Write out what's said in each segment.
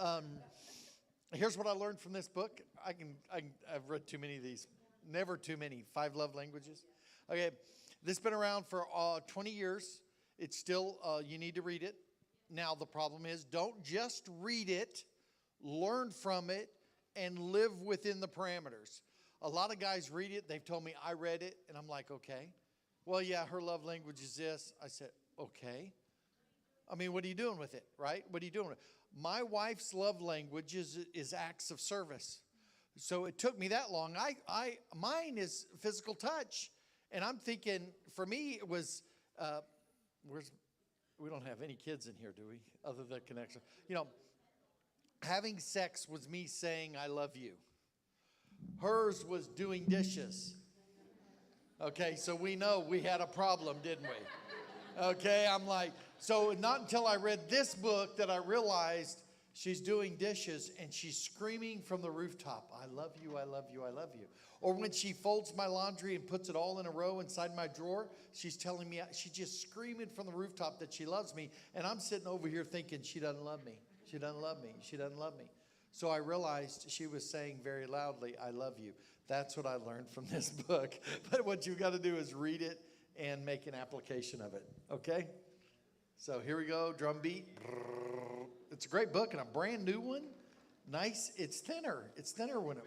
Um, Here's what I learned from this book. I've read too many of these. Never too many. Five love languages. Okay, this has been around for 20 years. It's still, you need to read it. Now, the problem is don't just read it, learn from it, and live within the parameters. A lot of guys read it. They've told me, I read it, and I'm like, okay. Well, yeah, her love language is this. I said, okay. I mean, what are you doing with it, right? What are you doing with it? My wife's love language is acts of service. So it took me that long. Mine is physical touch. And I'm thinking, for me, it was, we don't have any kids in here, do we? Other than connection. Having sex was me saying, I love you. Hers was doing dishes. Okay, so we know we had a problem, didn't we? Okay, I'm like, so not until I read this book that I realized she's doing dishes and she's screaming from the rooftop, I love you, I love you, I love you. Or when she folds my laundry and puts it all in a row inside my drawer, she's telling me, she's just screaming from the rooftop that she loves me. And I'm sitting over here thinking, she doesn't love me. She doesn't love me. She doesn't love me. So I realized she was saying very loudly, I love you. That's what I learned from this book. But what you've got to do is read it and make an application of it. Okay? So here we go, drum beat. It's a great book and a brand new one. Nice. It's thinner. It's thinner when it.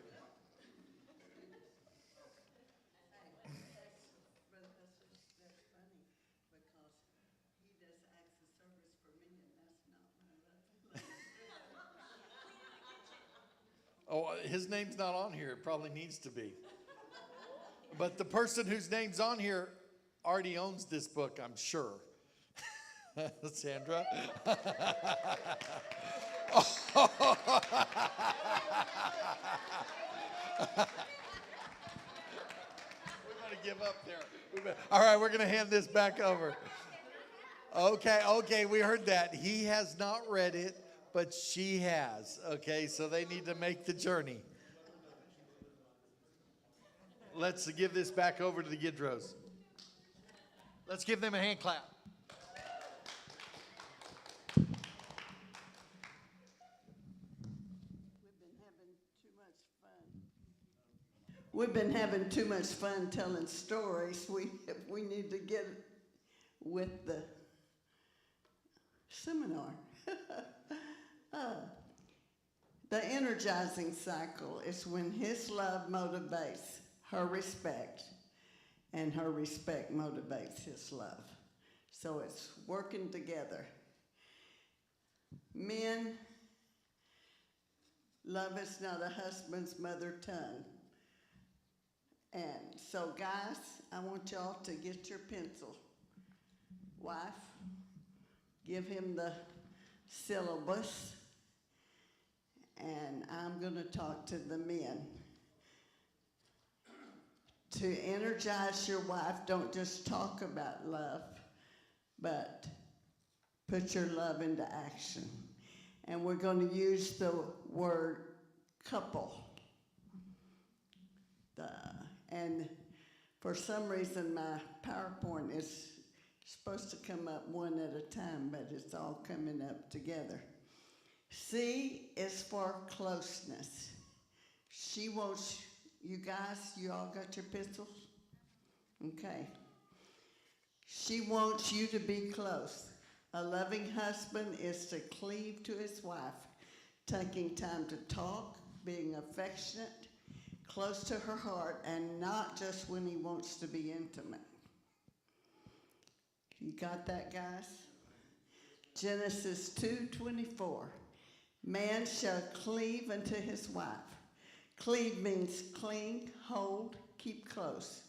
Oh, his name's not on here. It probably needs to be. But the person whose name's on here already owns this book, I'm sure. Sandra. We're going to give up there. All right, we're going to hand this back over. Okay, we heard that. He has not read it, but she has. Okay, so they need to make the journey. Let's give this back over to the Gidros. Let's give them a hand clap. We've been having too much fun telling stories. We need to get with the seminar. The energizing cycle is when his love motivates her respect, and her respect motivates his love. So it's working together. Men, love is not a husband's mother tongue. And so, guys, I want y'all to get your pencil. Wife, give him the syllabus. And I'm going to talk to the men. To energize your wife, don't just talk about love, but put your love into action. And we're going to use the word couple. And for some reason, my PowerPoint is supposed to come up one at a time, but it's all coming up together. C is for closeness. She wants, you guys, you all got your pistols? Okay. She wants you to be close. A loving husband is to cleave to his wife, taking time to talk, being affectionate, close to her heart, and not just when he wants to be intimate. You got that, guys? Genesis 2:24. Man shall cleave unto his wife. Cleave means cling, hold, keep close.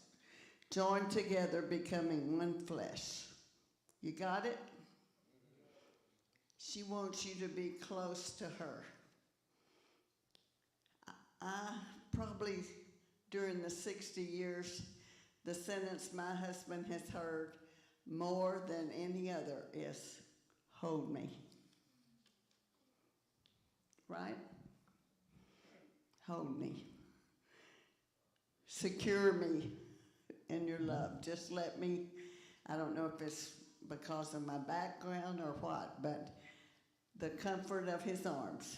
Join together, becoming one flesh. You got it? She wants you to be close to her. I probably, during the 60 years, the sentence my husband has heard more than any other is, hold me. Right? Hold me. Secure me in your love. Just let me, I don't know if it's because of my background or what, but the comfort of his arms.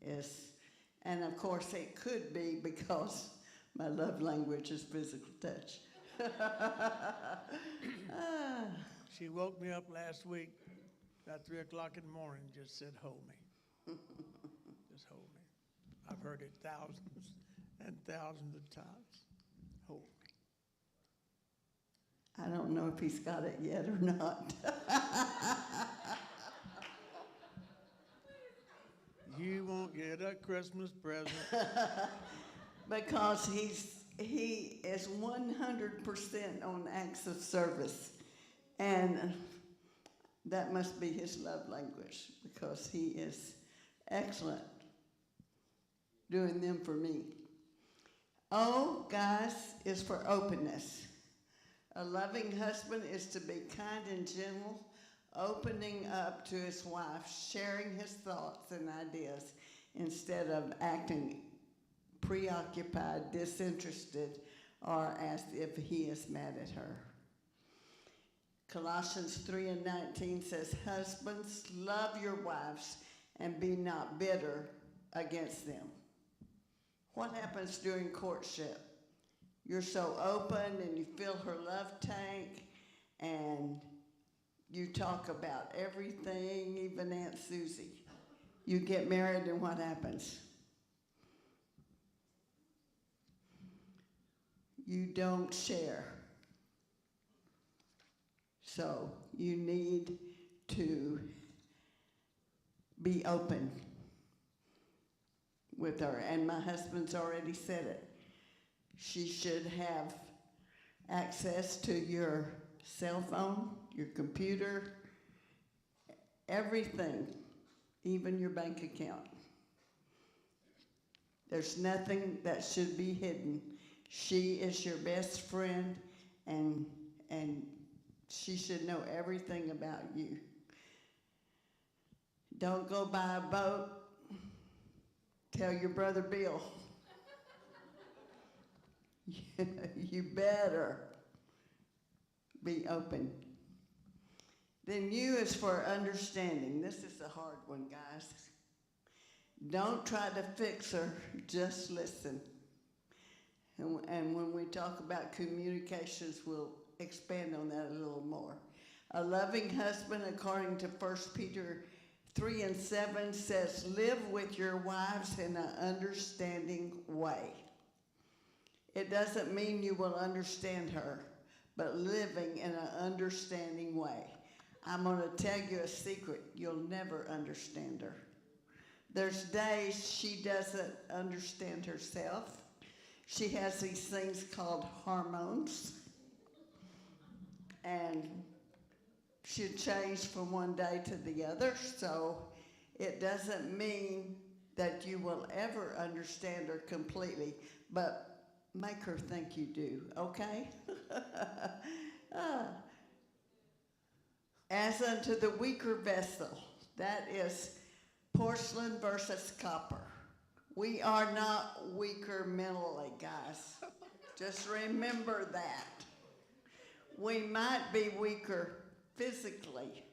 is, and of course it could be because my love language is physical touch. Ah, She woke me up last week about 3 o'clock in the morning and just said, hold me. Just hold me. I've heard it thousands and thousands of times. Hold me. I don't know if he's got it yet or not. You won't get a Christmas present. Because he is 100% on acts of service. And that must be his love language, because he is excellent doing them for me. O, guys, is for openness. A loving husband is to be kind and gentle, opening up to his wife, sharing his thoughts and ideas instead of acting preoccupied, disinterested, or as if he is mad at her. Colossians 3:19 says, husbands, love your wives and be not bitter against them. What happens during courtship? You're so open and you fill her love tank and you talk about everything, even Aunt Susie. You get married and what happens? You don't share. So you need to be open with her. And my husband's already said it. She should have access to your cell phone, your computer, everything, even your bank account. There's nothing that should be hidden. She is your best friend, and she should know everything about you. Don't go buy a boat. Tell your brother Bill. You better be open. Then U is for understanding. This is a hard one, guys. Don't try to fix her, just listen. And when we talk about communications, we'll expand on that a little more. A loving husband, according to 1 Peter 3:7, says, live with your wives in an understanding way. It doesn't mean you will understand her, but living in an understanding way. I'm going to tell you a secret. You'll never understand her. There's days she doesn't understand herself. She has these things called hormones. And she'll change from one day to the other. So it doesn't mean that you will ever understand her completely, but make her think you do, okay? As unto the weaker vessel, that is porcelain versus copper. We are not weaker mentally, guys. Just remember that. We might be weaker physically,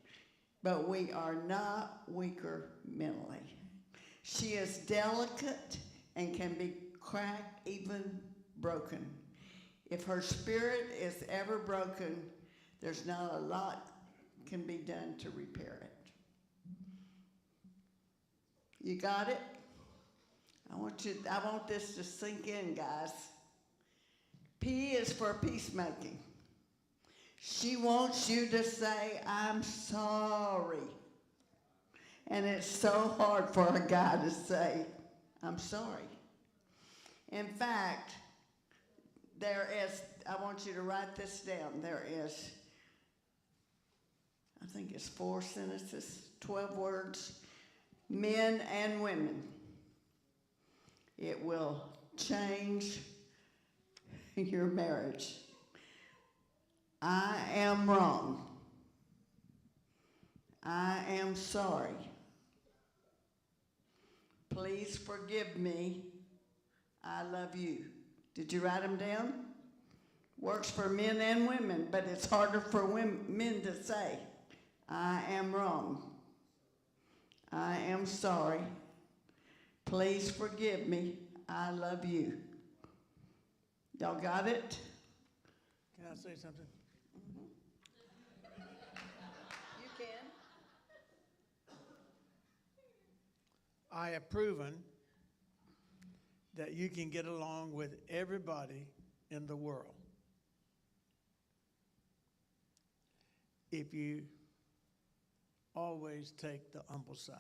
but we are not weaker mentally. She is delicate and can be cracked, even broken. If her spirit is ever broken, there's not a lot can be done to repair it. You got it? I want this to sink in, guys. P is for peacemaking. She wants you to say, I'm sorry. And it's so hard for a guy to say, I'm sorry. In fact, I want you to write this down. There is, I think it's 4 sentences, 12 words, men and women. It will change your marriage. I am wrong. I am sorry. Please forgive me. I love you. Did you write them down? Works for men and women, but it's harder for men to say, I am wrong. I am sorry. Please forgive me. I love you. Y'all got it? Can I say something? You can. I have proven that you can get along with everybody in the world if you always take the humble side.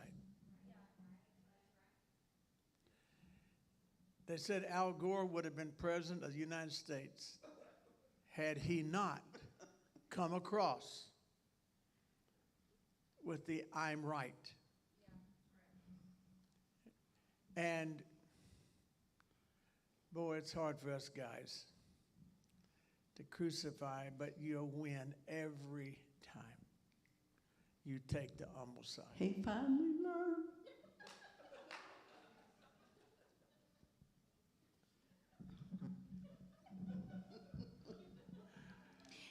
They said Al Gore would have been president of the United States had he not come across with the I'm right. And boy, it's hard for us guys to crucify, but you'll win every time you take the humble side. He finally learned.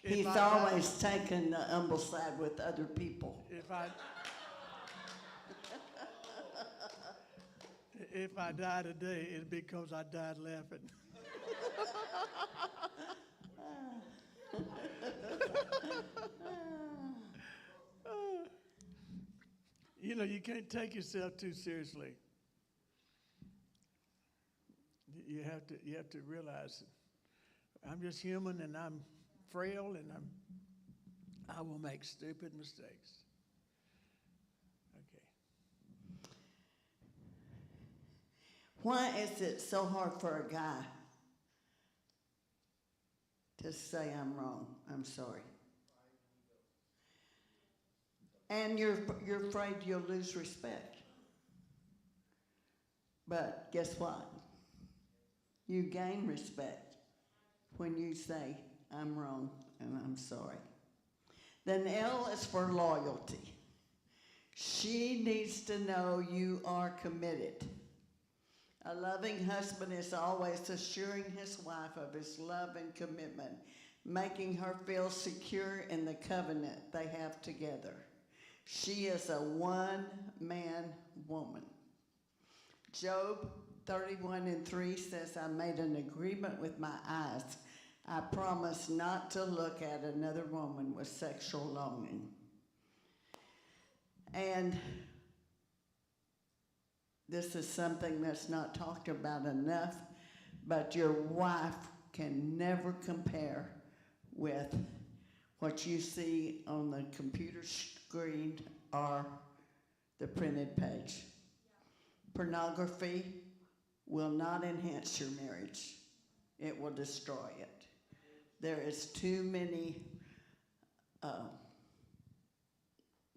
He's If I- always taken the humble side with other people. If I die today, it's because I died laughing. You know, you can't take yourself too seriously. You have to realize I'm just human and I'm frail and I will make stupid mistakes. Okay. Why is it so hard for a guy to say I'm wrong, I'm sorry? And you're afraid you'll lose respect. But guess what? You gain respect when you say I'm wrong and I'm sorry. Then L is for loyalty. She needs to know you are committed. A loving husband is always assuring his wife of his love and commitment, making her feel secure in the covenant they have together. She is a one-man woman. Job 31:3 says, I made an agreement with my eyes. I promise not to look at another woman with sexual longing. And this is something that's not talked about enough, but your wife can never compare with what you see on the computer screen or the printed page. Pornography will not enhance your marriage. It will destroy it. There is too many,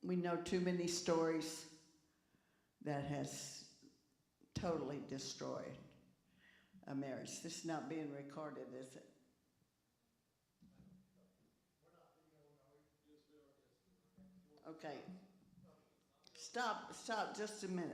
we know too many stories that has totally destroyed a marriage. This is not being recorded, is it? Okay. Stop just a minute.